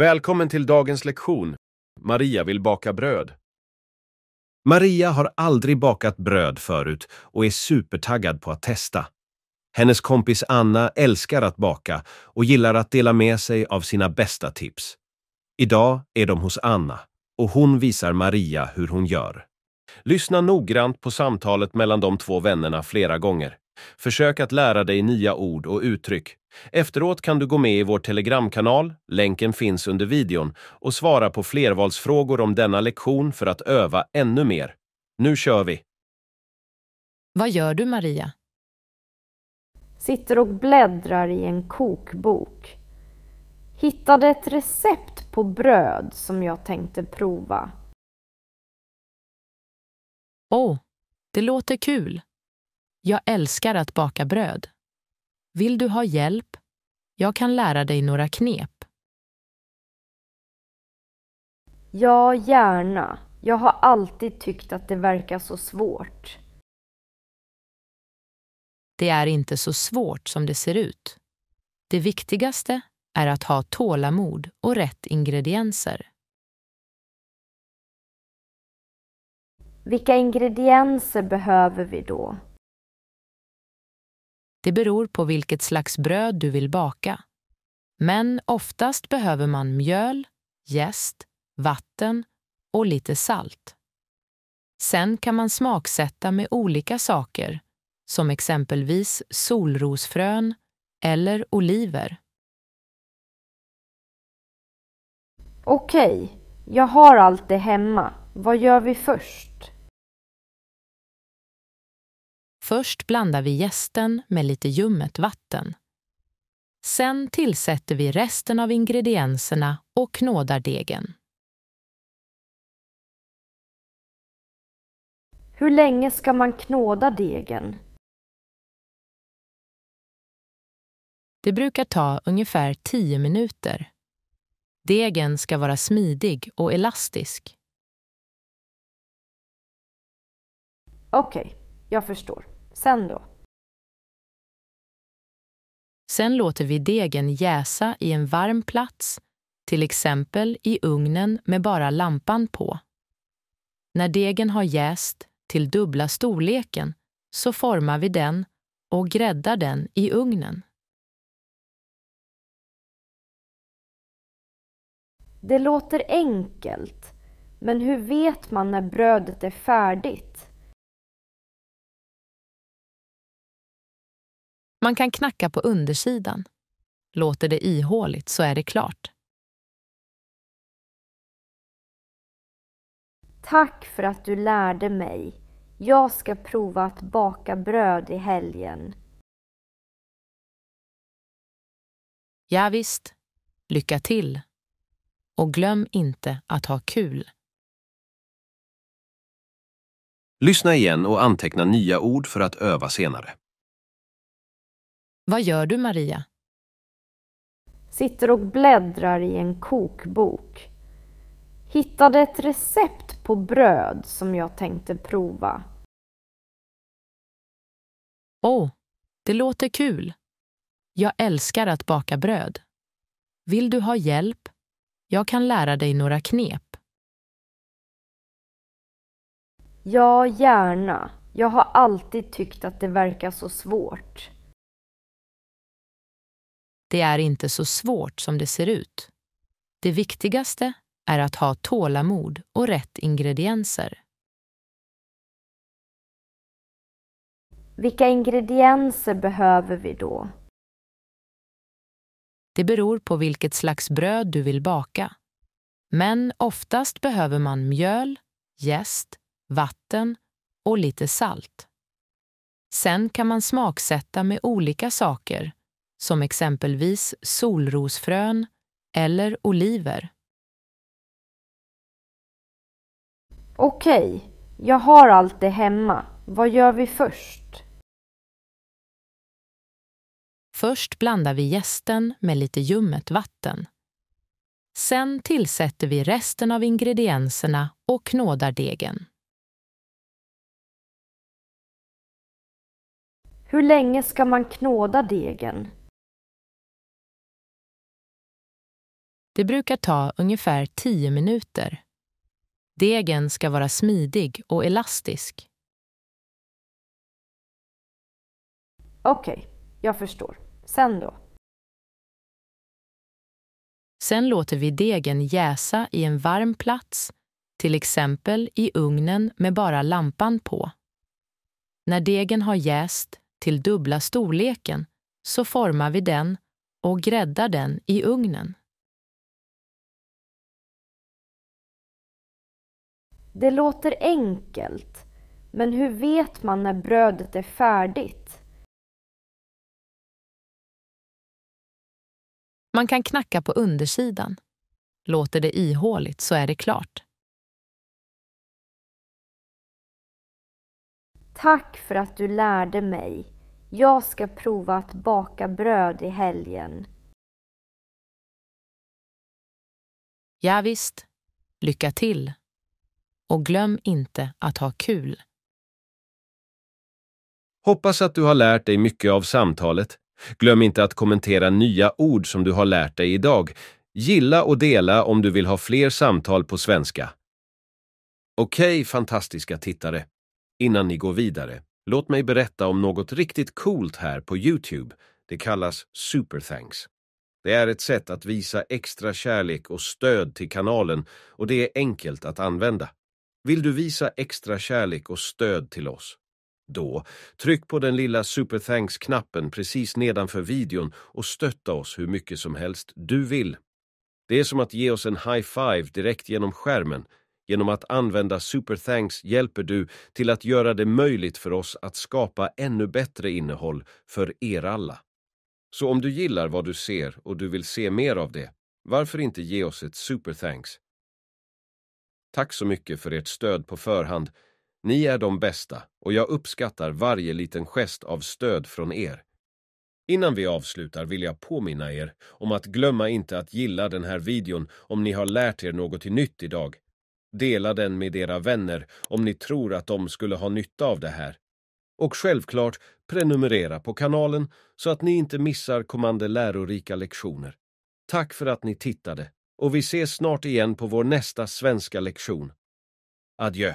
Välkommen till dagens lektion. Maria vill baka bröd. Maria har aldrig bakat bröd förut och är supertaggad på att testa. Hennes kompis Anna älskar att baka och gillar att dela med sig av sina bästa tips. Idag är de hos Anna och hon visar Maria hur hon gör. Lyssna noggrant på samtalet mellan de två vännerna flera gånger. Försök att lära dig nya ord och uttryck. Efteråt kan du gå med i vår telegramkanal, länken finns under videon, och svara på flervalsfrågor om denna lektion för att öva ännu mer. Nu kör vi! Vad gör du, Maria? Sitter och bläddrar i en kokbok. Hittade ett recept på bröd som jag tänkte prova. Det låter kul. Jag älskar att baka bröd. Vill du ha hjälp? Jag kan lära dig några knep. Ja, gärna. Jag har alltid tyckt att det verkar så svårt. Det är inte så svårt som det ser ut. Det viktigaste är att ha tålamod och rätt ingredienser. Vilka ingredienser behöver vi då? Det beror på vilket slags bröd du vill baka. Men oftast behöver man mjöl, jäst, vatten och lite salt. Sen kan man smaksätta med olika saker, som exempelvis solrosfrön eller oliver. Okej, jag har allt det hemma. Vad gör vi först? Först blandar vi jästen med lite ljummet vatten. Sen tillsätter vi resten av ingredienserna och knådar degen. Hur länge ska man knåda degen? Det brukar ta ungefär 10 minuter. Degen ska vara smidig och elastisk. Okej, jag förstår. Sen då? Sen låter vi degen jäsa i en varm plats, till exempel i ugnen med bara lampan på. När degen har jäst till dubbla storleken så formar vi den och gräddar den i ugnen. Det låter enkelt, men hur vet man när brödet är färdigt? Man kan knacka på undersidan. Låter det ihåligt så är det klart. Tack för att du lärde mig. Jag ska prova att baka bröd i helgen. Ja visst, lycka till. Och glöm inte att ha kul. Lyssna igen och anteckna nya ord för att öva senare. Vad gör du, Maria? Sitter och bläddrar i en kokbok. Hittade ett recept på bröd som jag tänkte prova. Det låter kul. Jag älskar att baka bröd. Vill du ha hjälp? Jag kan lära dig några knep. Ja, gärna. Jag har alltid tyckt att det verkar så svårt. Det är inte så svårt som det ser ut. Det viktigaste är att ha tålamod och rätt ingredienser. Vilka ingredienser behöver vi då? Det beror på vilket slags bröd du vill baka. Men oftast behöver man mjöl, jäst, vatten och lite salt. Sen kan man smaksätta med olika saker, som exempelvis solrosfrön eller oliver. Okej, jag har allt det hemma. Vad gör vi först? Först blandar vi jästen med lite ljummet vatten. Sen tillsätter vi resten av ingredienserna och knådar degen. Hur länge ska man knåda degen? Det brukar ta ungefär 10 minuter. Degen ska vara smidig och elastisk. Okej, jag förstår. Sen då? Sen låter vi degen jäsa i en varm plats, till exempel i ugnen med bara lampan på. När degen har jäst till dubbla storleken så formar vi den och gräddar den i ugnen. Det låter enkelt, men hur vet man när brödet är färdigt? Man kan knacka på undersidan. Låter det ihåligt så är det klart. Tack för att du lärde mig. Jag ska prova att baka bröd i helgen. Ja visst, lycka till. Och glöm inte att ha kul. Hoppas att du har lärt dig mycket av samtalet. Glöm inte att kommentera nya ord som du har lärt dig idag. Gilla och dela om du vill ha fler samtal på svenska. Okej, fantastiska tittare. Innan ni går vidare, låt mig berätta om något riktigt coolt här på YouTube. Det kallas Super Thanks. Det är ett sätt att visa extra kärlek och stöd till kanalen och det är enkelt att använda. Vill du visa extra kärlek och stöd till oss? Då, tryck på den lilla Super Thanks-knappen precis nedanför videon och stötta oss hur mycket som helst du vill. Det är som att ge oss en high five direkt genom skärmen. Genom att använda Super Thanks hjälper du till att göra det möjligt för oss att skapa ännu bättre innehåll för er alla. Så om du gillar vad du ser och du vill se mer av det, varför inte ge oss ett Super Thanks? Tack så mycket för ert stöd på förhand. Ni är de bästa och jag uppskattar varje liten gest av stöd från er. Innan vi avslutar vill jag påminna er om att glömma inte att gilla den här videon om ni har lärt er något nytt idag. Dela den med era vänner om ni tror att de skulle ha nytta av det här. Och självklart prenumerera på kanalen så att ni inte missar kommande lärorika lektioner. Tack för att ni tittade och vi ses snart igen på vår nästa svenska lektion. Adjö!